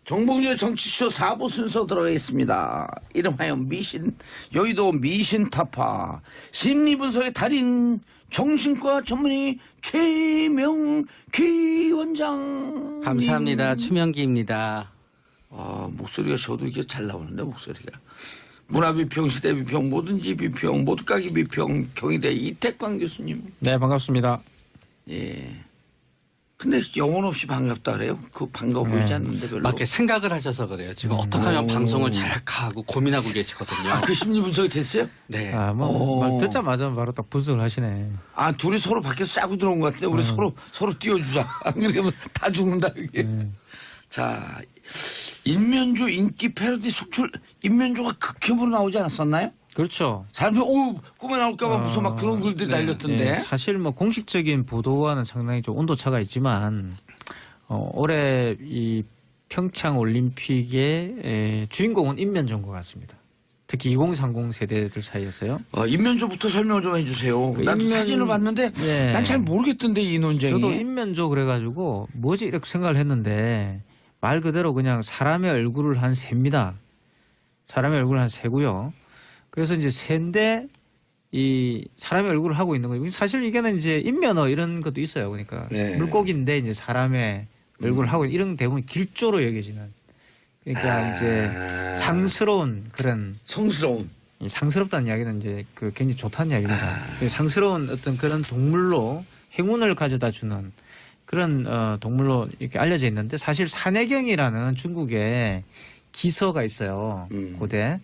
정봉주의 정치쇼 4부 순서 들어가겠습니다. 이름하여 여의도 미신타파 심리분석의 달인 정신과 전문의 최명기 원장. 감사합니다. 최명기입니다. 아, 목소리가 저도 이렇게 잘 나오는데 목소리가. 문화비평, 시대비평, 뭐든지 비평, 모두까기 비평, 경희대 이태광 교수님. 네, 반갑습니다. 예. 근데 영혼 없이 반갑다 그래요? 그 반가워 보이지 않는데 별로. 막 이렇게 생각을 하셔서 그래요. 지금 어떻게 하면 방송을 잘 할까 하고 고민하고 계시거든요. 아, 그 심리 분석이 됐어요? 네. 아, 말 듣자마자 바로 딱 분석을 하시네. 아, 둘이 서로 밖에서 짜고 들어온 것 같은데 우리 서로 띄워주자. 안 그러면 다 죽는다 이게. 자, 인면조 인기 패러디 속출. 인면조가 극혐으로 나오지 않았었나요? 그렇죠. 사람들이 꿈에 나올까봐 무서워 막 그런 글들이 달렸던데. 예, 사실 뭐 공식적인 보도와는 상당히 좀 온도차가 있지만 올해 이 평창 올림픽의 주인공은 인면조인 것 같습니다. 특히 2030 세대들 사이에서요. 인면조부터 설명을 좀 해주세요. 나도 사진을 봤는데 네. 난 잘 모르겠던데 이 논쟁이. 저도 인면조 그래가지고 뭐지 이렇게 생각을 했는데 말 그대로 그냥 사람의 얼굴을 한 새입니다. 사람의 얼굴을 한 새고요. 그래서 이제 새인데 이 사람의 얼굴을 하고 있는 거예요. 사실 이게는 이제 인면어 이런 것도 있어요. 그러니까 네. 물고기인데 이제 사람의 얼굴을 하고 이런 대부분 길조로 여겨지는. 그러니까 이제 상스러운 그런 성스러운. 이 상스럽다는 이야기는 이제 그 굉장히 좋다는 이야기입니다. 상스러운 어떤 그런 동물로 행운을 가져다 주는 그런 동물로 이렇게 알려져 있는데 사실 산해경이라는 중국의 기서가 있어요. 고대.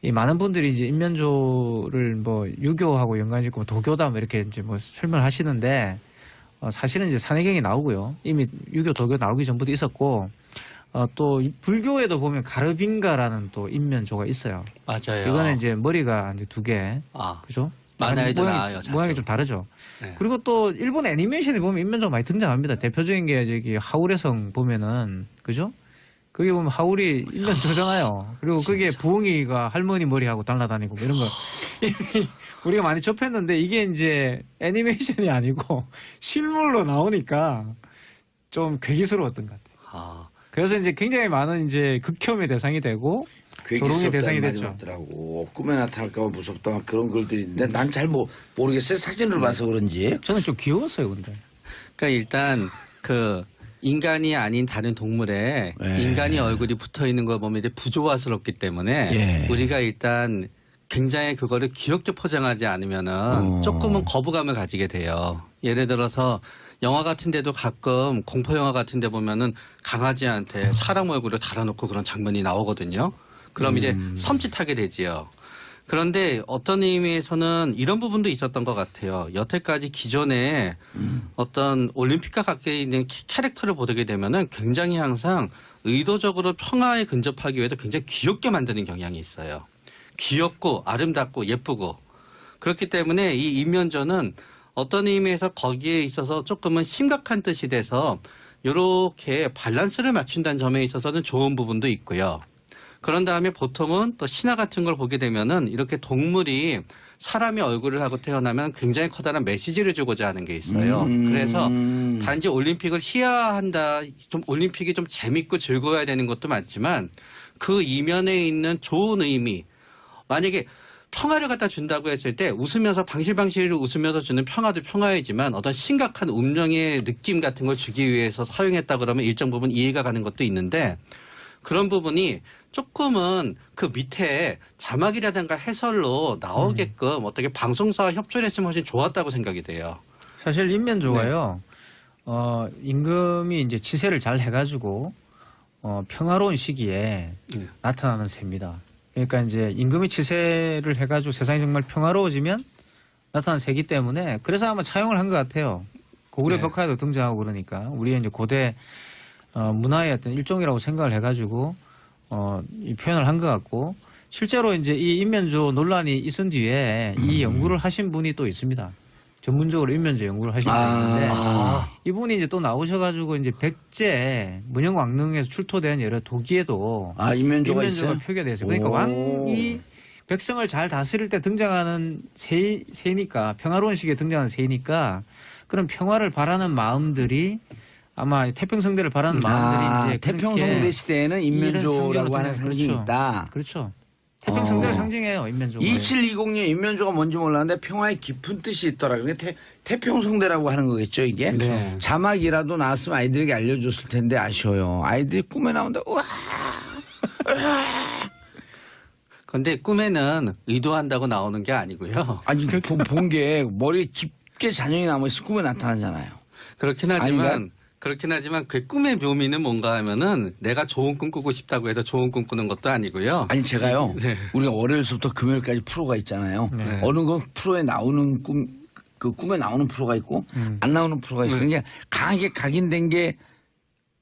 이 많은 분들이 이제 인면조를 뭐 유교하고 연관짓고 뭐 도교다 뭐 이렇게 이제 뭐 설명을 하시는데 사실은 이제 산해경이 나오고요. 이미 유교 도교 나오기 전부터 있었고 또 불교에도 보면 가르빈가라는 또 인면조가 있어요. 맞아요. 이거는 이제 머리가 이제 두 개. 그죠? 만화에도 나와요. 모양이 좀 다르죠. 네. 그리고 또 일본 애니메이션에 보면 인면조가 많이 등장합니다. 대표적인 게 저기 하울의 성 보면은 그죠? 거기 보면 하울이 인면조잖아요. 그리고 거기에 부엉이가 할머니 머리하고 달라다니고 뭐 이런 거 우리가 많이 접했는데 이게 이제 애니메이션이 아니고 실물로 나오니까 좀 괴기스러웠던 것 같아요. 그래서 이제 굉장히 많은 이제 극혐의 대상이 되고 조롱의 대상이 됐죠. 맞더라고. 꿈에 나타날까봐 무섭다 막 그런 글들이 있는데 난 잘 모르겠어요. 사진을 봐서 그런지. 저는 좀 귀여웠어요, 근데. 그러니까 일단 그 인간이 아닌 다른 동물에 인간이 얼굴이 붙어 있는 걸 보면 이제 부조화스럽기 때문에 우리가 일단 굉장히 그거를 귀엽게 포장하지 않으면은 조금은 거부감을 가지게 돼요. 예를 들어서 영화 같은 데도 가끔 공포 영화 같은 데 보면은 강아지한테 사람 얼굴을 달아놓고 그런 장면이 나오거든요. 그럼 이제 섬찟하게 되지요. 그런데 어떤 의미에서는 이런 부분도 있었던 것 같아요. 여태까지 기존에 어떤 올림픽과 갖게 있는 캐릭터를 보게 되면은 굉장히 항상 의도적으로 평화에 근접하기 위해서 굉장히 귀엽게 만드는 경향이 있어요. 귀엽고 아름답고 예쁘고. 그렇기 때문에 이 인면조는 어떤 의미에서 거기에 있어서 조금은 심각한 뜻이 돼서 이렇게 밸런스를 맞춘다는 점에 있어서는 좋은 부분도 있고요. 그런 다음에 보통은 또 신화 같은 걸 보게 되면은 이렇게 동물이 사람의 얼굴을 하고 태어나면 굉장히 커다란 메시지를 주고자 하는 게 있어요. 그래서 단지 올림픽을 희화한다, 좀 올림픽이 좀 재밌고 즐거워야 되는 것도 맞지만 그 이면에 있는 좋은 의미, 만약에 평화를 갖다 준다고 했을 때 웃으면서 방실방실 웃으면서 주는 평화도 평화이지만 어떤 심각한 운명의 느낌 같은 걸 주기 위해서 사용했다 그러면 일정 부분 이해가 가는 것도 있는데 그런 부분이 조금은 그 밑에 자막이라든가 해설로 나오게끔 어떻게 방송사와 협조를 했으면 훨씬 좋았다고 생각이 돼요. 사실 인면조가요. 임금이 이제 치세를 잘 해가지고 평화로운 시기에 나타나는 새입니다. 그러니까 이제 임금이 치세를 해가지고 세상이 정말 평화로워지면 나타나는 새이기 때문에 그래서 아마 차용을 한 것 같아요. 고구려 벽화에도 등장하고 그러니까 우리의 이제 고대 문화의 어떤 일종이라고 생각을 해가지고 이 표현을 한 것 같고 실제로 이제 이 인면조 논란이 있은 뒤에 이 연구를 하신 분이 또 있습니다. 전문적으로 인면조 연구를 하신 분이 있는데 이분이 이제 또 나오셔가지고 이제 백제 문영왕릉에서 출토된 여러 도기에도 인면조가 있어요. 표기가 되죠. 그러니까 왕이 백성을 잘 다스릴 때 등장하는 새니까 평화로운 시기에 등장하는 새니까 그런 평화를 바라는 마음들이 아마 태평성대를 바라는 마음들이 이제 태평성대 시대에는 인면조라고 하는 그렇죠. 상징이 있다. 그렇죠. 태평성대를 상징해요, 인면조가. 2720년 인면조가 뭔지 몰랐는데 평화의 깊은 뜻이 있더라. 그러니까 태평성대라고 하는 거겠죠, 이게? 네. 자막이라도 나왔으면 아이들에게 알려줬을 텐데 아쉬워요. 아이들이 꿈에 나온다. 우와. 근데 꿈에는 의도한다고 나오는 게 아니고요. 아니, 본 게 머리에 깊게 잔영이 남아있어 꿈에 나타나잖아요. 그렇긴 하지만 그 꿈의 묘미는 뭔가 하면은 내가 좋은 꿈 꾸고 싶다고 해서 좋은 꿈 꾸는 것도 아니고요. 아니, 제가요. 네. 우리가 월요일부터 금요일까지 프로가 있잖아요. 네. 어느 건 프로에 나오는 그 꿈에 나오는 프로가 있고 안 나오는 프로가 있어요. 그러니까 강하게 각인된 게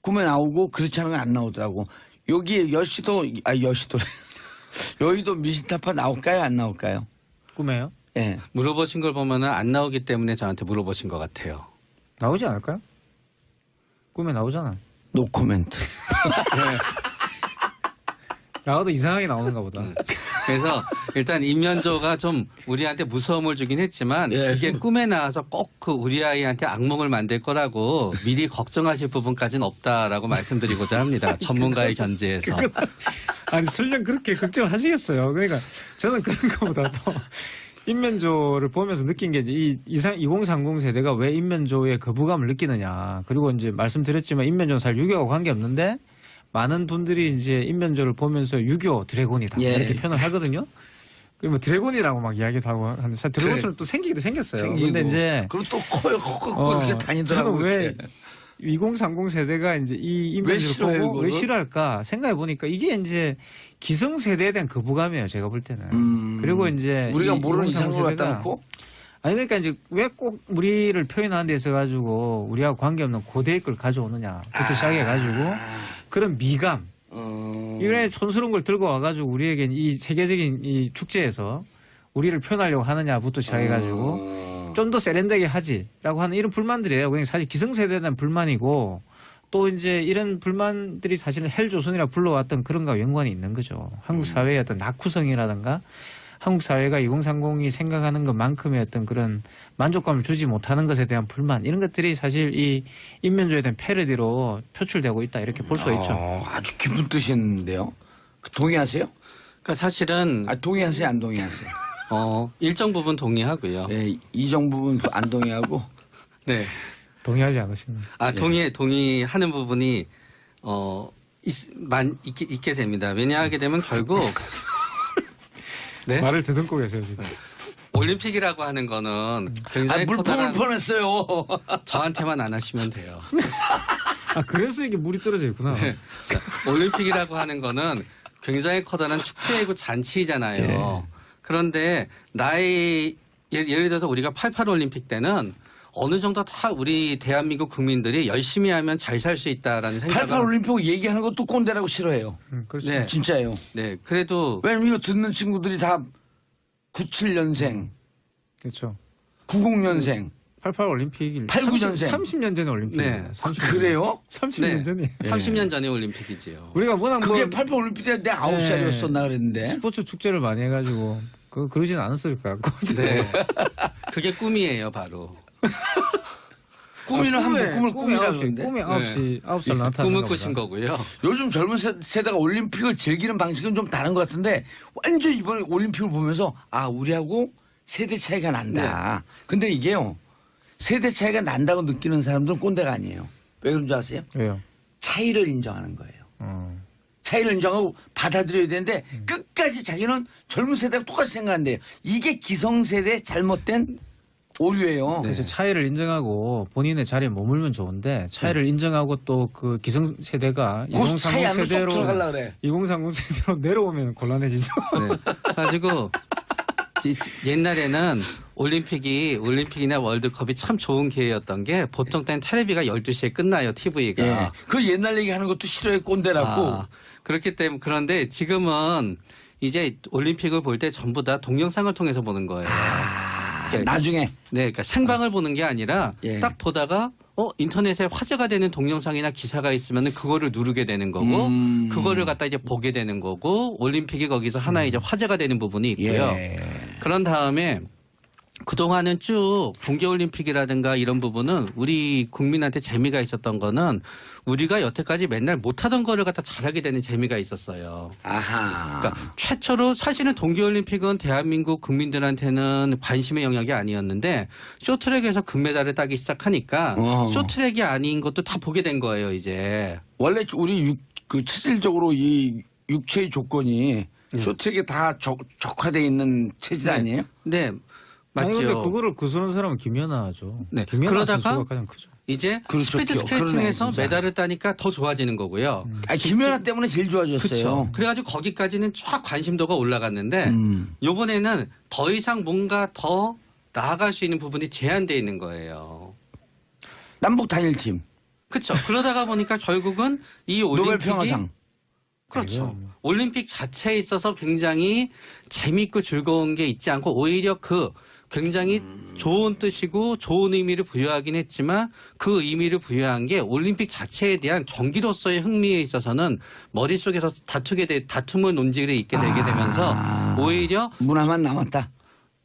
꿈에 나오고 그렇지 않은 건 안 나오더라고. 여기 여의도 미신타파 나올까요? 안 나올까요? 꿈에요? 예. 물어보신 걸 보면은 안 나오기 때문에 저한테 물어보신 것 같아요. 나오지 않을까요? 꿈에 나오잖아. 노 코멘트. 나와도 이상하게 나오는가 보다. 그래서 일단 인면조가 좀 우리한테 무서움을 주긴 했지만 예. 그게 꿈에 나와서 꼭 그 우리 아이한테 악몽을 만들 거라고 미리 걱정하실 부분까지는 없다라고 말씀드리고자 합니다. 전문가의 견지에서. 아니 설령 그렇게 걱정하시겠어요. 그러니까 저는 그런 것보다도 인면조를 보면서 느낀 게 이제 이 2030 세대가 왜 인면조에 거부감을 느끼느냐. 그리고 이제 말씀드렸지만 인면조는 사실 유교하고 관계없는데 많은 분들이 이제 인면조를 보면서 유교 드래곤이다 예. 이렇게 표현을 하거든요. 그리고 뭐 드래곤이라고 막 이야기도 하고 하는데 사실 드래곤처럼 또 생기기도 생겼어요. 근데 이제 그리고 또 커요. 이렇게 다니더라고요. 저는 왜 이렇게. 2030 세대가 이제 이 왜 인면조를 싫어해요, 보고 왜 이거를? 싫어할까 생각해 보니까 이게 이제 기성 세대에 대한 거부감이에요. 제가 볼 때는. 그리고 이제 우리가 이 모르는 2030 이상을 갖다 세대가 놓고 아니 그러니까 이제 왜 꼭 우리를 표현하는 데 있어 가지고 우리하고 관계없는 고대의 걸 가져오느냐부터 시작해 가지고 그런 미감 이런 촌스러운 걸 들고 와 가지고 우리에게 이 세계적인 이 축제에서 우리를 표현하려고 하느냐부터 시작해 가지고 좀 더 세련되게 하지라고 하는 이런 불만들이에요. 그냥 사실 기성세대에 대한 불만이고 또 이제 이런 불만들이 사실은 헬조선이라 불러왔던 그런 거와 연관이 있는 거죠. 한국 사회의 어떤 낙후성이라든가 한국 사회가 2030이 생각하는 것만큼의 어떤 그런 만족감을 주지 못하는 것에 대한 불만 이런 것들이 사실 이 인면조에 대한 패러디로 표출되고 있다 이렇게 볼 수가 있죠. 아주 깊은 뜻이 있는데요. 동의하세요? 그러니까 사실은 동의하세요? 안 동의하세요? 일정 부분 동의하고요. 네, 이정 부분 안 동의하고 네. 동의하지 않으십니까? 동의하는 부분이 있게 됩니다. 왜냐하게 되면 결국 네? 말을 더듬고 계세요 지금. 올림픽이라고 하는 거는 굉장히 물품을 커다란 보냈어요. 저한테만 안 하시면 돼요. 아 그래서 이게 물이 떨어져 있구나. 네. 올림픽이라고 하는 거는 굉장히 커다란 축제이고 잔치잖아요. 네. 그런데 예를 들어서 우리가 88 올림픽 때는 어느 정도 다 우리 대한민국 국민들이 열심히 하면 잘 살 수 있다라는 생각을 88 올림픽 얘기하는 것도 꼰대라고 싫어해요. 그렇죠. 네. 진짜예요. 네, 그래도 왜냐면 이거 듣는 친구들이 다 97년생, 그렇죠. 90년생. 88 올림픽이 89년생. 30년 전에 올림픽이에요. 네. 30년. 그래요? 30년 네. 전에. 30년 전의 올림픽이지요. 우리가 워낙 그게 88 올림픽 때 내가 9살이었었나 그랬는데. 스포츠 축제를 많이 해가지고 그러진 않았을 것 같고. 네. 그게 꿈이에요, 바로. 꿈이는 한번 꿈을 꿈이라고 그러는데. 꿈이 9살 나타나는 꿈을 꾸신 거고요. 요즘 젊은 세대가 올림픽을 즐기는 방식은 좀 다른 것 같은데 완전 이번에 올림픽을 보면서 우리하고 세대 차이가 난다. 근데 이게요. 세대 차이가 난다고 느끼는 사람들은 꼰대가 아니에요. 왜 그런 줄 아세요? 왜요? 차이를 인정하는 거예요. 차이를 인정하고 받아들여야 되는데 끝까지 자기는 젊은 세대가 똑같이 생각한대요. 이게 기성세대의 잘못된 오류예요. 그래서 차이를 인정하고 본인의 자리에 머물면 좋은데 차이를 인정하고 또 그 기성 세대가 그 차이 안으로 쏙 2030 세대로 들어가려고 그래. 2030 세대로 내려오면 곤란해지죠. 네. 가지고 옛날에는 올림픽이나 월드컵이 참 좋은 기회였던 게 보통 때는 텔레비가 12시에 끝나요, TV가. 예. 그 옛날 얘기하는 것도 싫어해 꼰대라고. 그렇기 때문에 그런데 지금은 이제 올림픽을 볼 때 전부 다 동영상을 통해서 보는 거예요. 나중에. 네, 그러니까 생방을 보는 게 아니라 예. 딱 보다가 인터넷에 화제가 되는 동영상이나 기사가 있으면 그거를 누르게 되는 거고 그거를 갖다 이제 보게 되는 거고 올림픽이 거기서 하나의 이제 화제가 되는 부분이 있고요. 예. 그런 다음에 그동안은 쭉 동계올림픽이라든가 이런 부분은 우리 국민한테 재미가 있었던 거는 우리가 여태까지 맨날 못하던 거를 갖다 잘하게 되는 재미가 있었어요. 아하. 그러니까 최초로 사실은 동계올림픽은 대한민국 국민들한테는 관심의 영역이 아니었는데 쇼트랙에서 금메달을 따기 시작하니까 쇼트랙이 아닌 것도 다 보게 된 거예요, 이제. 원래 우리 체질적으로 이 육체의 조건이 쇼트랙에 다 적화되어 있는 체질 아니에요? 네. 맞죠. 아니 근데 그거를 구수는 사람은 김연아죠. 네. 김연아 그러다가 선수가 가장 크죠. 이제 그렇죠. 스피드 스케이팅에서 그러네, 메달을 따니까 더 좋아지는 거고요. 아니, 김연아 때문에 제일 좋아졌어요. 그렇죠. 그래가지고 거기까지는 쫙 관심도가 올라갔는데 이번에는 더 이상 뭔가 더 나아갈 수 있는 부분이 제한되어 있는 거예요. 남북 단일팀. 그렇죠. 그러다가 보니까 결국은 이 노벨 올림픽이 평화상. 그렇죠. 올림픽 자체에 있어서 굉장히 재밌고 즐거운 게 있지 않고 오히려 그 굉장히 좋은 뜻이고 좋은 의미를 부여하긴 했지만 그 의미를 부여한 게 올림픽 자체에 대한 경기로서의 흥미에 있어서는 머릿속에서 다툼을 논지를 있게 되게 되면서 오히려 문화만 남았다.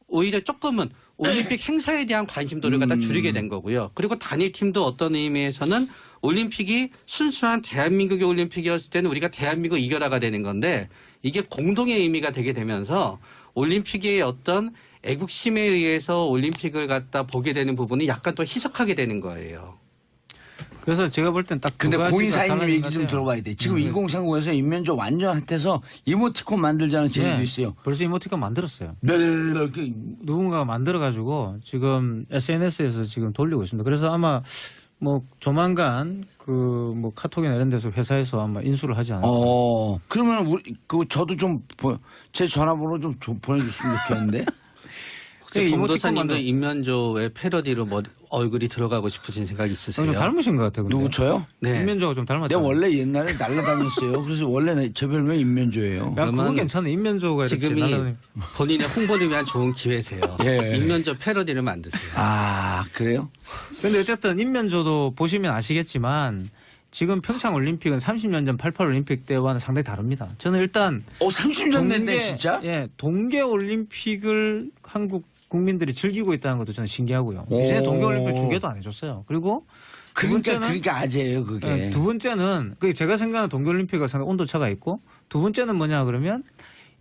오히려 조금은 올림픽 행사에 대한 관심도를 갖다 줄이게 된 거고요. 그리고 단일팀도 어떤 의미에서는 올림픽이 순수한 대한민국의 올림픽이었을 때는 우리가 대한민국 이겨라가 되는 건데 이게 공동의 의미가 되게 되면서 올림픽의 어떤 애국심에 의해서 올림픽을 갖다 보게 되는 부분이 약간 또 희석하게 되는 거예요. 그래서 제가 볼 땐 딱 근데 두 가지가 공인사님 달라진 얘기 것 좀 같아요. 들어봐야 돼. 지금 2030에서 인면조 완전 핫해서 이모티콘 만들자는 제의도 네, 있어요. 벌써 이모티콘 만들었어요. 네. 누군가가 만들어가지고 지금 SNS에서 지금 돌리고 있습니다. 그래서 아마 뭐 조만간 그 뭐 카톡이나 이런 데서 회사에서 아마 인수를 하지 않을까. 그러면 우리 저도 좀 제 전화번호 좀 보내줬으면 좋겠는데. 혹시 이모티콘 봉도사님도 만들- 인면조의 패러디로 얼굴이 들어가고 싶으신 생각 있으세요? 좀 닮으신 것 같아요. 근데. 누구 저요? 네. 인면조가 좀 닮았죠. 내가 원래 옛날에 날라다녔어요. 그래서 원래 제 별명 인면조예요. 야, 그거 그러면 괜찮아. 인면조가 이렇게 지금이 날아다니. 본인의 홍보를 위한 좋은 기회세요. 예. 인면조 패러디를 만드세요. 아, 그래요? 근데 어쨌든 인면조도 보시면 아시겠지만 지금 평창 올림픽은 30년 전 88 올림픽 때와는 상당히 다릅니다. 저는 일단 30년 됐네, 진짜? 예, 동계 올림픽을 한국 국민들이 즐기고 있다는 것도 저는 신기하고요. 오. 이제 동계 올림픽 중계도 안 해줬어요. 그리고 두 번째는 그러니까 아재예요, 그게. 예, 두 번째는 제가 생각하는 동계 올림픽과 상당히 온도차가 있고 두 번째는 뭐냐 그러면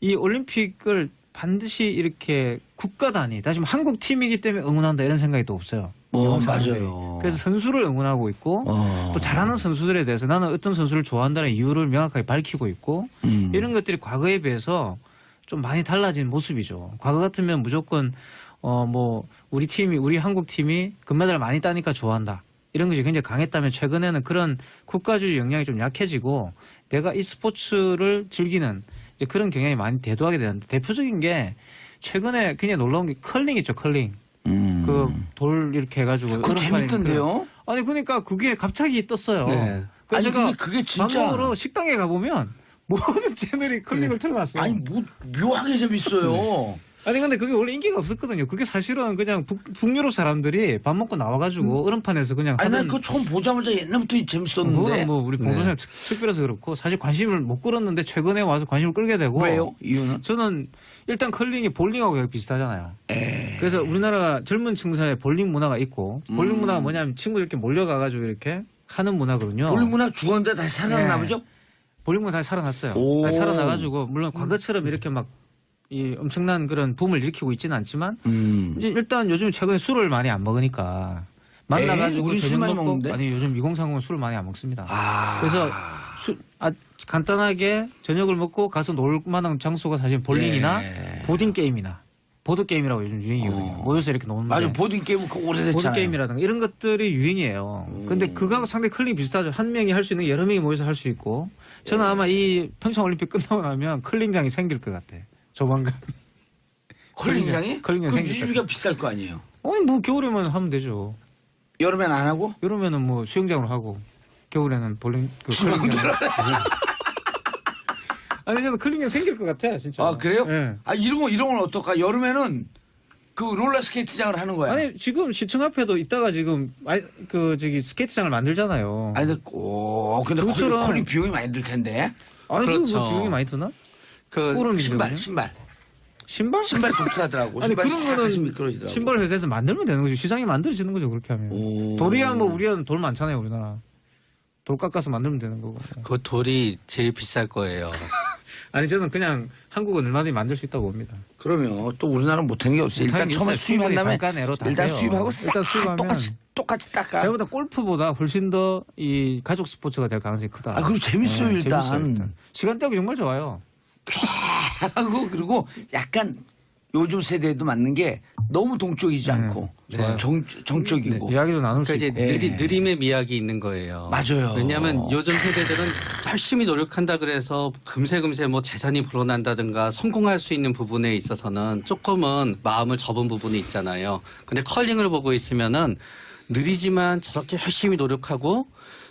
이 올림픽을 반드시 이렇게 국가 단위, 다시 말해 한국 팀이기 때문에 응원한다 이런 생각이 또 없어요. 맞아요. 그래서 선수를 응원하고 있고 또 잘하는 선수들에 대해서 나는 어떤 선수를 좋아한다는 이유를 명확하게 밝히고 있고 이런 것들이 과거에 비해서 좀 많이 달라진 모습이죠. 과거 같으면 무조건 뭐 우리 한국 팀이 금메달을 많이 따니까 좋아한다. 이런 것이 굉장히 강했다면 최근에는 그런 국가주의 영향이 좀 약해지고 내가 이 스포츠를 즐기는 이제 그런 경향이 많이 대두하게 되는데 대표적인 게 최근에 굉장히 놀라운 게 컬링 있죠, 컬링. 그 돌 이렇게 해가지고. 그거 재밌던데요? 아니 그러니까 그게 갑자기 떴어요. 네. 그래서 아니, 제가 근데 그게 진짜. 밥 먹으러 식당에 가보면 모든 채널이 컬링을 틀어놨어요. 아니, 묘하게 재밌어요. 아니 근데 그게 원래 인기가 없었거든요. 그게 사실은 그냥 북유럽 사람들이 밥 먹고 나와가지고 얼음판에서 그냥 아니, 난 하는 그거 처음 보자마자 옛날부터 재밌었는데. 그건 뭐 우리 봉도사님 특별해서 그렇고 사실 관심을 못 끌었는데 최근에 와서 관심을 끌게 되고. 왜요? 이유는? 저는 일단 컬링이 볼링하고 비슷하잖아요. 그래서 우리나라 젊은 층 사이에 볼링 문화가 있고 볼링 문화가 뭐냐면 친구들 이렇게 몰려가가지고 이렇게 하는 문화거든요. 볼링 문화 죽었는데 다시 살아났나 네. 보죠? 볼링 문화 다시 살아났어요. 오. 다시 살아나가지고 물론 과거처럼 이렇게 막 이 엄청난 그런 붐을 일으키고 있지는 않지만 이제 일단 요즘 최근에 술을 많이 안 먹으니까 만나가지고 우리 술 저녁 많이 먹고 먹는데? 아니 요즘 2030은 술을 많이 안 먹습니다. 아. 그래서 간단하게 저녁을 먹고 가서 놀 만한 장소가 사실 볼링이나 보딩 게임이나 보드 게임이라고 요즘 유행이거든요. 모여서 이렇게 노는 맞아, 보딩 게임은 그거 오래됐잖아요. 보드 게임이라든가 이런 것들이 유행이에요. 근데 그거하고 상당히 컬링이 비슷하죠. 한 명이 할 수 있는 게 여러 명이 모여서 할 수 있고 저는 아마 이 평창 올림픽 끝나고 나면 컬링장이 생길 것 같아. 조만간. 컬링장이? 컬링장 그 생길 유지비가 비쌀 거 아니에요? 아니 뭐 겨울에만 하면 되죠. 여름엔 안 하고? 여름에는 뭐 수영장으로 하고 겨울에는 볼링 컬링장. 아니 저는 컬링장 생길 것 같아 진짜. 아, 그래요? 네. 아, 이런 건 어떨까? 여름에는 그 롤러스케이트장을 하는 거야. 아니 지금 시청 앞에도 있다가 지금 스케이트장을 만들잖아요. 아니, 근데 그것처럼- 컬링 비용이 많이 들 텐데. 아니 그렇죠. 그 비용이 많이 드나? 그 꾸러미 신발, 때문에? 신발. 신발? 신발 독특하더라고. 아니 신발이 그런 약간씩 거는 미끄러지더라고. 신발 회사에서 만들면 되는 거죠. 시장이 만들어지는 거죠. 그렇게 하면. 오. 돌이야 뭐 우리는 돌 많잖아요. 우리나라. 돌 깎아서 만들면 되는 거고. 그 돌이 제일 비쌀 거예요. 아니 저는 그냥 한국은 얼마든지 만들 수 있다고 봅니다. 그러면 또 우리나라는 못하는 게 없어요. 일단 못하는 게 처음에 있어요. 수입한 다음에 단가내로 다 일단 돼요. 수입하고 싹 일단 수입하면 똑같이 닦아. 제가 보다 골프보다 훨씬 더 이 가족 스포츠가 될 가능성이 크다. 아, 그리고 재밌어요, 일단. 재밌어요, 일단. 시간대가 정말 좋아요. 하고 그리고 약간 요즘 세대에도 맞는 게 너무 동적이지 않고 네. 정적이고. 이야기도 나눌 수 그러니까 이제 있고. 느림의 미학이 있는 거예요. 맞아요. 왜냐하면 요즘 세대들은 열심히 노력한다 그래서 금세 뭐 재산이 불어난다든가 성공할 수 있는 부분에 있어서는 조금은 마음을 접은 부분이 있잖아요. 근데 컬링을 보고 있으면은 느리지만 저렇게 열심히 노력하고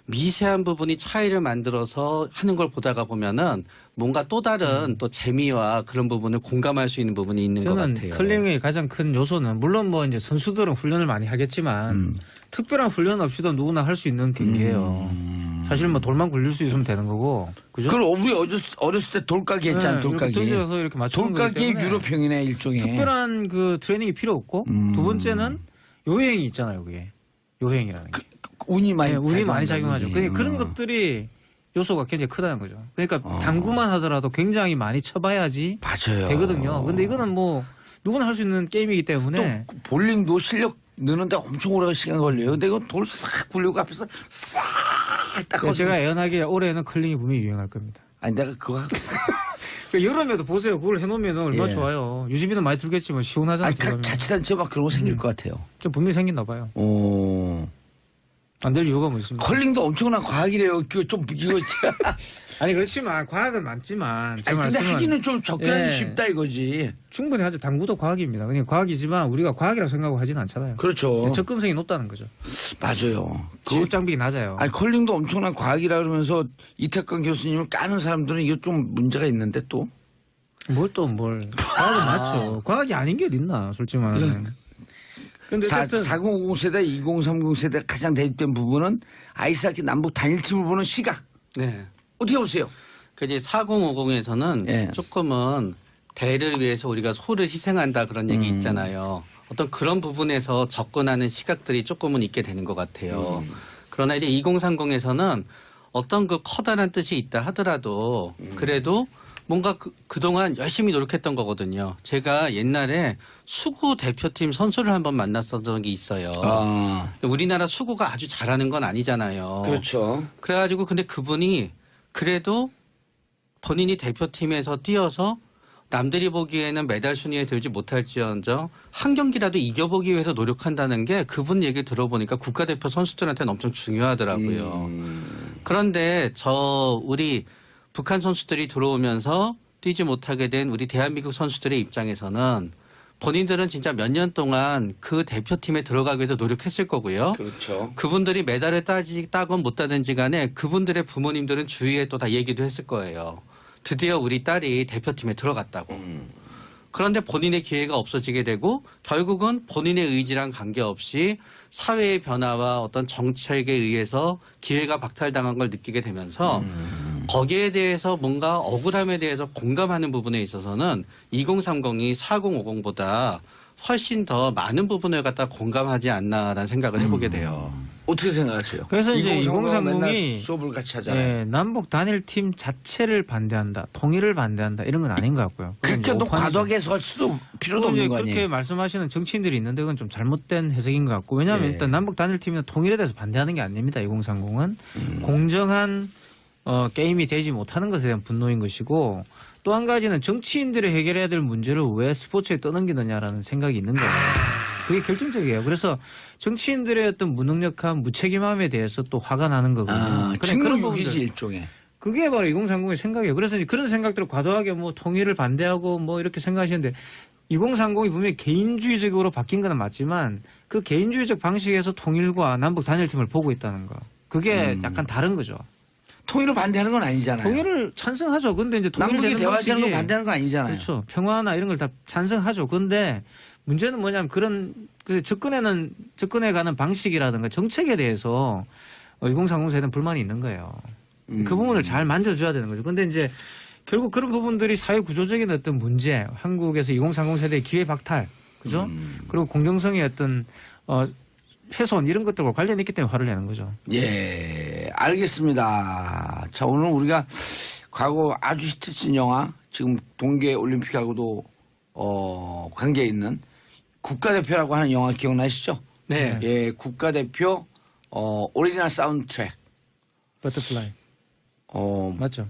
미세한 부분이 차이를 만들어서 하는 걸 보다가 보면은 뭔가 또 다른 또 재미와 그런 부분을 공감할 수 있는 부분이 있는 것 저는 같아요. 컬링의 가장 큰 요소는 물론 뭐 이제 선수들은 훈련을 많이 하겠지만 특별한 훈련 없이도 누구나 할 수 있는 경기예요. 사실 뭐 돌만 굴릴 수 있으면 되는 거고. 그죠? 그걸 우리 어렸을 때 돌가기 했잖아, 돌가기. 던져서 이렇게 맞추는 거기 돌가기의 때문에 유럽형이네, 일종의. 특별한 그 트레이닝이 필요 없고 두 번째는 요행이 있잖아요, 그게. 요행이라는 게. 운이 많이 운이 많이 작용하죠. 운이. 그러니까 그런 것들이 요소가 굉장히 크다는 거죠. 그러니까 당구만 하더라도 굉장히 많이 쳐봐야지 맞아요. 되거든요. 근데 이거는 뭐 누구나 할 수 있는 게임이기 때문에 또 볼링도 실력 느는데 엄청 오래 시간 걸려요. 근데 이거 돌 싹 굴리고 앞에서 싹 닦아. 제가 애연하게 올해는 컬링이 분명히 유행할 겁니다. 아니 내가 그거 그러니까 여름에도 보세요. 그걸 해놓으면 얼마나 예. 좋아요. 유지비는 많이 들겠지만 시원하잖아요. 아니 각 자치단체 막 그런 거 생길 것 같아요. 좀 분명히 생긴나 봐요. 오. 안 될 이유가 뭐 있습니까? 컬링도 엄청난 과학이래요. 이거 아니 그렇지만 과학은 많지만 아니 제 근데 말씀은 하기는 좀 접근하기 예. 쉽다 이거지. 충분히 하죠. 당구도 과학입니다. 그냥 과학이지만 우리가 과학이라고 생각하고 하지는 않잖아요. 그렇죠. 접근성이 높다는 거죠. 맞아요. 지급 장비가 낮아요. 아니 컬링도 엄청난 과학이라 그러면서 이태권 교수님을 까는 사람들은 이거 좀 문제가 있는데 또. 과학은 맞죠. 과학이 아닌 게 어딨나 솔직히 말하면. 근데 어쨌든 4050 세대, 2030 세대 가장 대입된 부분은 아이스하키 남북 단일팀을 보는 시각. 네. 어떻게 보세요? 그 이제 4050에서는 예. 조금은 대를 위해서 우리가 소를 희생한다 그런 얘기 있잖아요. 어떤 그런 부분에서 접근하는 시각들이 조금은 있게 되는 것 같아요. 그러나 이제 2030에서는 어떤 그 커다란 뜻이 있다 하더라도 그래도 뭔가 그동안 열심히 노력했던 거거든요. 제가 옛날에 수구 대표팀 선수를 한번 만났었던 적이 있어요. 아, 우리나라 수구가 아주 잘하는 건 아니잖아요. 그렇죠. 그래가지고 근데 그분이 그래도 본인이 대표팀에서 뛰어서 남들이 보기에는 메달 순위에 들지 못할지언정 한 경기라도 이겨보기 위해서 노력한다는 게 그분 얘기 들어보니까 국가대표 선수들한테는 엄청 중요하더라고요. 그런데 우리 북한 선수들이 들어오면서 뛰지 못하게 된 우리 대한민국 선수들의 입장에서는 본인들은 진짜 몇 년 동안 그 대표팀에 들어가기 위해서 노력했을 거고요. 그렇죠. 그분들이 메달을 따건 못 따든지 간에 그분들의 부모님들은 주위에 또 다 얘기도 했을 거예요. 드디어 우리 딸이 대표팀에 들어갔다고. 그런데 본인의 기회가 없어지게 되고 결국은 본인의 의지랑 관계없이 사회의 변화와 어떤 정책에 의해서 기회가 박탈당한 걸 느끼게 되면서 거기에 대해서 뭔가 억울함에 대해서 공감하는 부분에 있어서는 2030이 4050보다 훨씬 더 많은 부분을 갖다 공감하지 않나라는 생각을 해보게 돼요. 어떻게 생각하세요? 그래서 이제 2030이 2030이 맨날 수업을 같이 하잖아요. 예, 남북 단일팀 자체를 반대한다, 통일을 반대한다 이런 건 아닌 것 같고요. 그건 이제 그렇게 또 오판이죠. 과도하게 해석할 수도 필요도 그건 이제 없는 거 그렇게 아니에요? 말씀하시는 정치인들이 있는데 그건 좀 잘못된 해석인 것 같고 왜냐하면 예. 일단 남북 단일팀이나 통일에 대해서 반대하는 게 아닙니다. 2030은 공정한 게임이 되지 못하는 것에 대한 분노인 것이고 또 한 가지는 정치인들이 해결해야 될 문제를 왜 스포츠에 떠넘기느냐라는 생각이 있는 거예요. 그게 결정적이에요. 그래서 정치인들의 어떤 무능력함, 무책임함에 대해서 또 화가 나는 거거든요. 아, 그런 직무유기지 부분들. 일종의. 그게 바로 2030의 생각이에요. 그래서 이제 그런 생각들을 과도하게 뭐 통일을 반대하고 뭐 이렇게 생각하시는데 2030이 분명히 개인주의적으로 바뀐 건 맞지만 그 개인주의적 방식에서 통일과 남북 단일팀을 보고 있다는 거. 그게 약간 다른 거죠. 통일을 반대하는 건 아니잖아요. 통일을 찬성하죠. 근데 이제 남북이 통일되는 대화하자는 거 방식이 반대하는 거 아니잖아요. 그렇죠. 평화나 이런 걸 다 찬성하죠. 그런데 문제는 뭐냐면 그런 접근해 가는 방식이라든가 정책에 대해서 2030 세대는 불만이 있는 거예요. 그 부분을 잘 만져줘야 되는 거죠. 근데 이제 결국 그런 부분들이 사회 구조적인 어떤 문제, 한국에서 2030 세대의 기회 박탈, 그죠? 그리고 공정성의 어떤 훼손 이런 것들과 관련이 있기 때문에 화를 내는 거죠. 예, 알겠습니다. 자, 오늘 우리가 과거 아주 히트친 영화, 지금 동계올림픽하고도 관계 있는 국가대표라고 하는 영화 기억나시죠? 네. 예, 국가대표 오리지널 사운드 트랙. 버터플라이. 맞죠?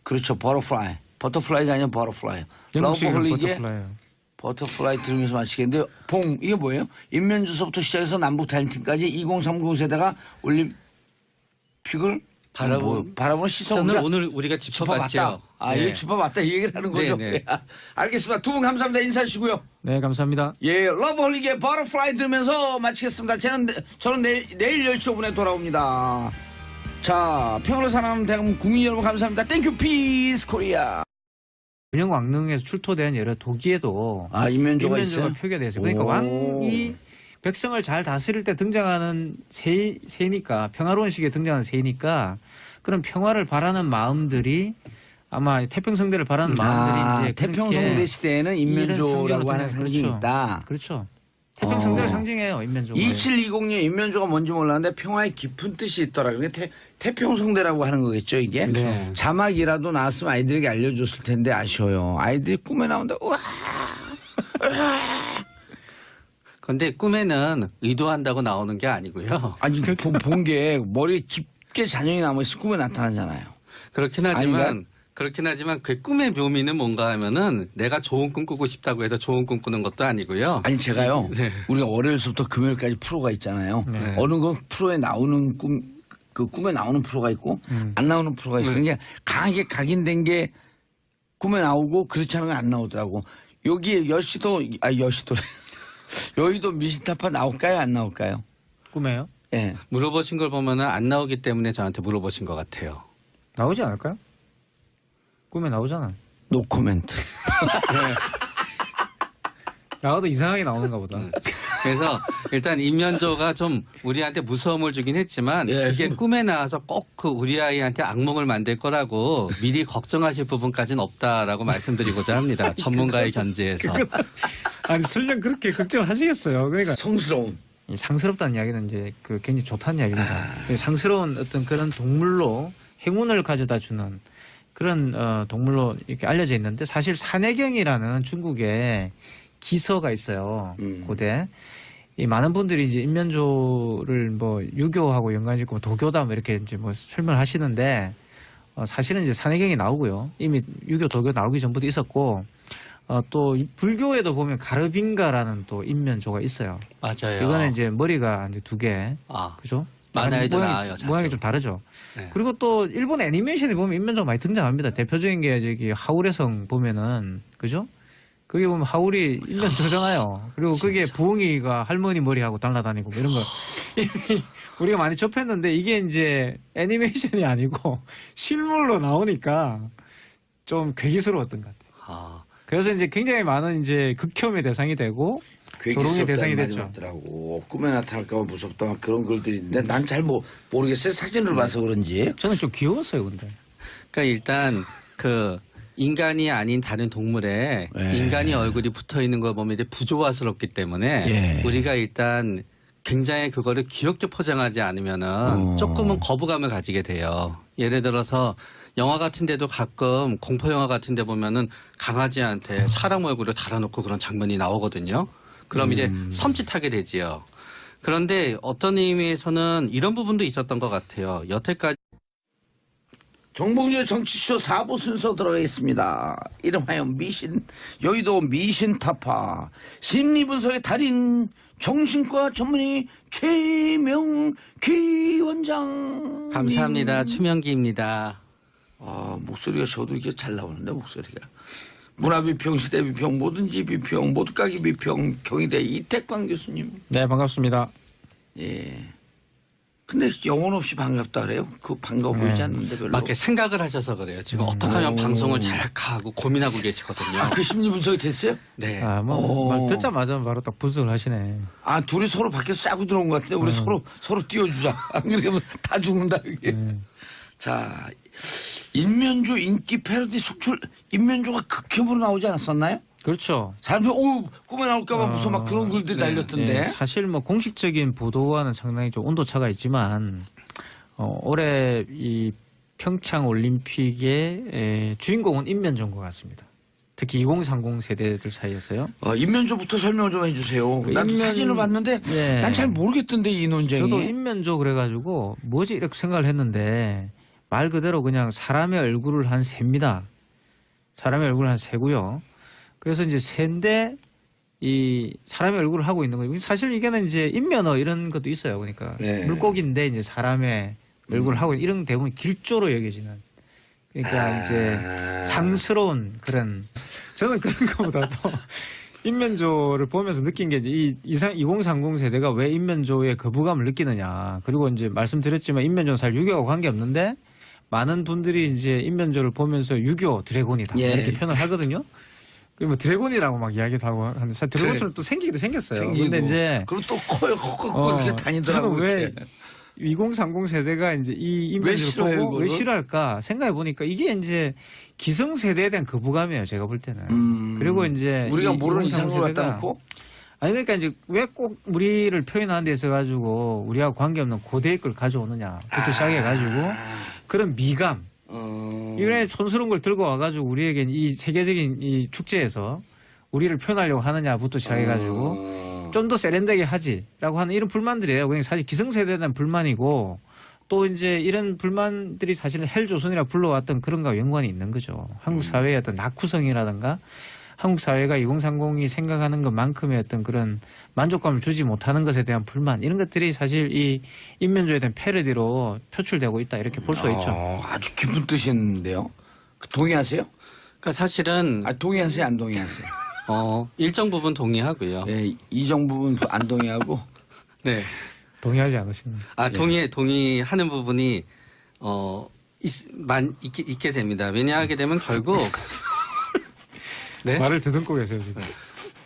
그렇죠. 버터플라이가 아니라 버터플라이. 러브홀릭의 버터플라이 들으면서 마치겠는데, 이게 뭐예요? 인면주서부터 시작해서 남북 단일팀까지 2030 세대가 올림픽을 바라보는 시선을 오늘 우리가 짚어봤죠. 예, 짚어봤다 이 얘기를 하는 거죠. 네. 알겠습니다. 두 분 감사합니다. 인사하시고요. 네, 감사합니다. 예, 러브홀릭의 버터플라이 들으면서 마치겠습니다. 저는 내일 10시 5분에 돌아옵니다. 자, 평으로 살아남은 대한민국 국민 여러분 감사합니다. 땡큐 피스 코리아. 운영왕릉에서 출토된 여러 도기에도 인면조가 있어요? 표기되어 있어요. 그러니까 왕이 백성을 잘 다스릴 때 등장하는 새니까, 평화로운 시기에 등장하는 새니까 그런 평화를 바라는 마음들이 아마 태평성대를 바라는 마음들이 이제 태평성대 시대에는 인면조라고 하는 상징이 있다. 그렇죠. 태평성대를 상징해요, 인면조가. 2720년 인면조가 뭔지 몰랐는데 평화의 깊은 뜻이 있더라. 그러니까 태평성대라고 하는 거겠죠, 이게? 네. 자막이라도 나왔으면 아이들에게 알려줬을 텐데 아쉬워요. 아이들이 꿈에 나온다. 우와! 그런데 꿈에는 의도한다고 나오는 게 아니고요. 아니, 본 게 머리에 깊게 잔영이 남아있으면 꿈에 나타나잖아요. 그렇긴 하지만 그 꿈의 묘미는 뭔가 하면은 내가 좋은 꿈 꾸고 싶다고 해서 좋은 꿈 꾸는 것도 아니고요. 아니, 제가요. 네. 우리가 월요일부터 금요일까지 프로가 있잖아요. 네. 어느 건 프로에 나오는 그 꿈에 나오는 프로가 있고 안 나오는 프로가 있어요. 게 강하게 각인된 게 꿈에 나오고 그렇지 않은 건 안 나오더라고. 여기 여의도 미신타파 나올까요? 안 나올까요? 꿈에요? 예. 물어보신 걸 보면은 안 나오기 때문에 저한테 물어보신 것 같아요. 나오지 않을까요? 꿈에 나오잖아. 노 코멘트. 나와도 이상하게 나오는가 보다. 그래서 일단 인면조가 좀 우리한테 무서움을 주긴 했지만 예. 그게 꿈에 나와서 꼭 그 우리 아이한테 악몽을 만들 거라고 미리 걱정하실 부분까지는 없다라고 말씀드리고자 합니다. 전문가의 견지에서. 아니 설령 그렇게 걱정을 하시겠어요. 그러니까 성스러운. 이 상스럽다는 이야기는 이제 그 굉장히 좋다는 이야기입니다. 상스러운 어떤 그런 동물로 행운을 가져다 주는 그런 동물로 이렇게 알려져 있는데 사실 산해경이라는 중국의 기서가 있어요. 고대. 이 많은 분들이 이제 인면조를 뭐 유교하고 연관이 있고 도교다 뭐 이렇게 이제 뭐 설명을 하시는데 사실은 이제 산해경이 나오고요. 이미 유교 도교 나오기 전부터 있었고 또 불교에도 보면 가르빈가라는 또 인면조가 있어요. 맞아요. 이거는 이제 머리가 이제 두 개. 그죠? 만화에도 나와요. 모양이 좀 다르죠. 네. 그리고 또 일본 애니메이션에 보면 인면조가 많이 등장합니다. 대표적인 게 저기 하울의 성 보면은 그죠? 거기 보면 하울이 인면조잖아요. 그리고 그게 부엉이가 할머니 머리하고 달라다니고 뭐 이런 거 우리가 많이 접했는데 이게 이제 애니메이션이 아니고 실물로 나오니까 좀 괴기스러웠던 것 같아요. 그래서 이제 굉장히 많은 이제 극혐의 대상이 되고 조롱의 대상이 됐죠. 맞더라고. 꿈에 나타날까 봐 무섭다 막 그런 글들이 있는데 난 잘 모르겠어요. 사진을 봐서 그런지. 저는 좀 귀여웠어요, 근데. 그러니까 일단 그 인간이 아닌 다른 동물에 인간이 얼굴이 붙어 있는 걸 보면 이제 부조화스럽기 때문에 우리가 일단 굉장히 그거를 귀엽게 포장하지 않으면은 조금은 거부감을 가지게 돼요. 예를 들어서 영화 같은 데도 가끔 공포 영화 같은 데 보면은 강아지한테 사람 얼굴을 달아놓고 그런 장면이 나오거든요. 그럼 이제 섬찟하게 되지요. 그런데 어떤 의미에서는 이런 부분도 있었던 것 같아요. 여태까지 정봉주의 정치쇼 4부 순서 들어가겠습니다. 이름하여 여의도 미신타파 심리분석의 달인 정신과 전문의 최명기 원장. 감사합니다. 최명기입니다. 목소리가 저도 이렇게 잘 나오는데 목소리가. 문화비평, 시대비평, 뭐든지 비평, 모두까기 비평, 경희대 이태광 교수님. 네, 반갑습니다. 예. 근데 영혼 없이 반갑다 그래요? 그 반가워 보이지 않는데 별로. 막 이렇게 생각을 하셔서 그래요. 지금 어떻게 하면 방송을 잘 할까 하고 고민하고 계시거든요. 그 심리 분석이 됐어요? 네. 말 듣자마자 바로 딱 분석을 하시네. 둘이 서로 밖에서 짜고 들어온 것 같은데 우리 서로 띄워주자. 안 그러면 다 죽는다 이게. 자, 인면조 인기 패러디 속출 인면조가 극혐으로 나오지 않았었나요? 그렇죠. 사람들이 꿈에 나올까봐 무서워 막 그런 글들이 날렸던데. 네, 사실 뭐 공식적인 보도와는 상당히 좀 온도차가 있지만 올해 이 평창 올림픽의 주인공은 인면조인 것 같습니다. 특히 2030 세대들 사이에서요. 인면조부터 설명 좀 해주세요. 그 난 사진을 봤는데 네. 난 잘 모르겠던데 이 논쟁이. 저도 인면조 그래가지고 뭐지 이렇게 생각을 했는데 말 그대로 그냥 사람의 얼굴을 한 셉니다. 사람의 얼굴을 한 세고요. 그래서 이제 세인데 이 사람의 얼굴을 하고 있는 거예요. 사실 이게는 이제 인면어 이런 것도 있어요. 그러니까 네. 물고기인데 이제 사람의 얼굴을 하고 이런 대부분 길조로 여겨지는. 그러니까 이제 상스러운 그런 저는 그런 것보다도 인면조를 보면서 느낀 게 이제 2030 세대가 왜 인면조에 거부감을 느끼느냐. 그리고 이제 말씀드렸지만 인면조는 사실 유교와 관계없는데 많은 분들이 이제 인면조를 보면서 유교 드래곤이다 예. 이렇게 표현을 하거든요. 뭐 드래곤이라고 막 이야기도 하고 하는데 사실 드래곤처럼 또 생기기도 생겼어요. 근데 이제 그리고 또 커요, 커 이렇게 다니더라고. 저는 왜 이렇게. 2030 세대가 이제 이 왜 인면조를 싫어요, 보고 왜 이거를? 싫어할까 생각해 보니까 이게 이제 기성 세대에 대한 거부감이에요. 제가 볼 때는. 그리고 이제 우리가 이 모르는 2030 이상을 갖다 세대가 놓고 아니 그러니까 이제 왜 꼭 우리를 표현하는 데 있어 가지고 우리하고 관계없는 고대의 걸 가져오느냐부터 시작해 가지고 그런 미감 이런 촌스러운 걸 들고 와가지고 우리에게 이 세계적인 이 축제에서 우리를 표현하려고 하느냐부터 시작해가지고 좀 더 세련되게 하지라고 하는 이런 불만들이에요. 그냥 사실 기성세대에 대한 불만이고 또 이제 이런 불만들이 사실은 헬조선이라 불러왔던 그런 거와 연관이 있는 거죠. 한국 사회의 어떤 낙후성이라든가 한국 사회가 2030이 생각하는 것만큼의 어떤 그런 만족감을 주지 못하는 것에 대한 불만 이런 것들이 사실 이 인면조에 대한 패러디로 표출되고 있다 이렇게 볼 수 있죠. 아주 깊은 뜻이 있는데요. 동의하세요? 그러니까 사실은 동의하세요, 안 동의하세요? 일정 부분 동의하고요. 네, 이정 부분 안 동의하고. 네. 동의하지 않으십니까? 동의하는 부분이 있게 됩니다. 왜냐하게 되면 결국 네? 말을 더듬고 계세요 지금.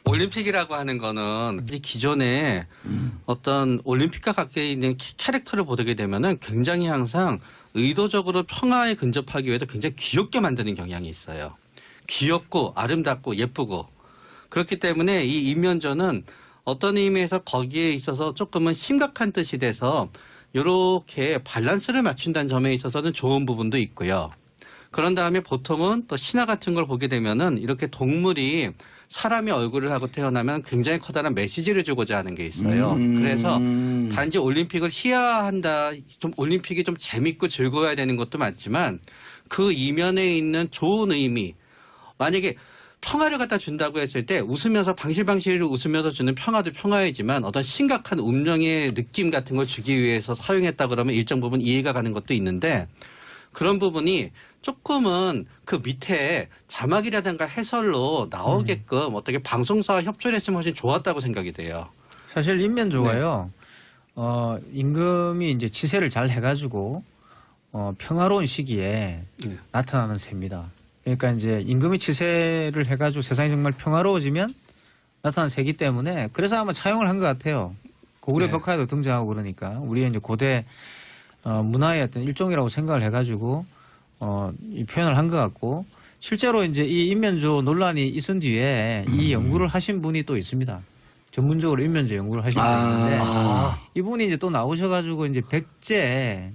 올림픽이라고 하는 거는 이 기존에 어떤 올림픽과 갖게 있는 캐릭터를 보게 되면은 굉장히 항상 의도적으로 평화에 근접하기 위해서 굉장히 귀엽게 만드는 경향이 있어요. 귀엽고 아름답고 예쁘고 그렇기 때문에 이 인면조는 어떤 의미에서 거기에 있어서 조금은 심각한 뜻이 돼서 이렇게 밸런스를 맞춘다는 점에 있어서는 좋은 부분도 있고요. 그런 다음에 보통은 또 신화 같은 걸 보게 되면은 이렇게 동물이 사람의 얼굴을 하고 태어나면 굉장히 커다란 메시지를 주고자 하는 게 있어요. 그래서 단지 올림픽을 희화한다, 좀 올림픽이 좀 재밌고 즐거워야 되는 것도 맞지만 그 이면에 있는 좋은 의미, 만약에 평화를 갖다 준다고 했을 때 웃으면서 방실방실 웃으면서 주는 평화도 평화이지만 어떤 심각한 운명의 느낌 같은 걸 주기 위해서 사용했다 그러면 일정 부분 이해가 가는 것도 있는데 그런 부분이 조금은 그 밑에 자막이라든가 해설로 나오게끔 어떻게 방송사와 협조를 했으면 훨씬 좋았다고 생각이 돼요. 사실 인면조가요. 임금이 이제 치세를 잘 해가지고 평화로운 시기에 나타나는 새입니다. 그러니까 이제 임금이 치세를 해가지고 세상이 정말 평화로워지면 나타나는 새이기 때문에 그래서 아마 차용을 한 것 같아요. 고구려 벽화에도 등장하고 그러니까 우리의 이제 고대 문화의 어떤 일종이라고 생각을 해가지고 이 표현을 한 것 같고 실제로 이제 이 인면조 논란이 있은 뒤에 이 연구를 하신 분이 또 있습니다. 전문적으로 인면조 연구를 하신 분이 있는데 이분이 이제 또 나오셔가지고 이제 백제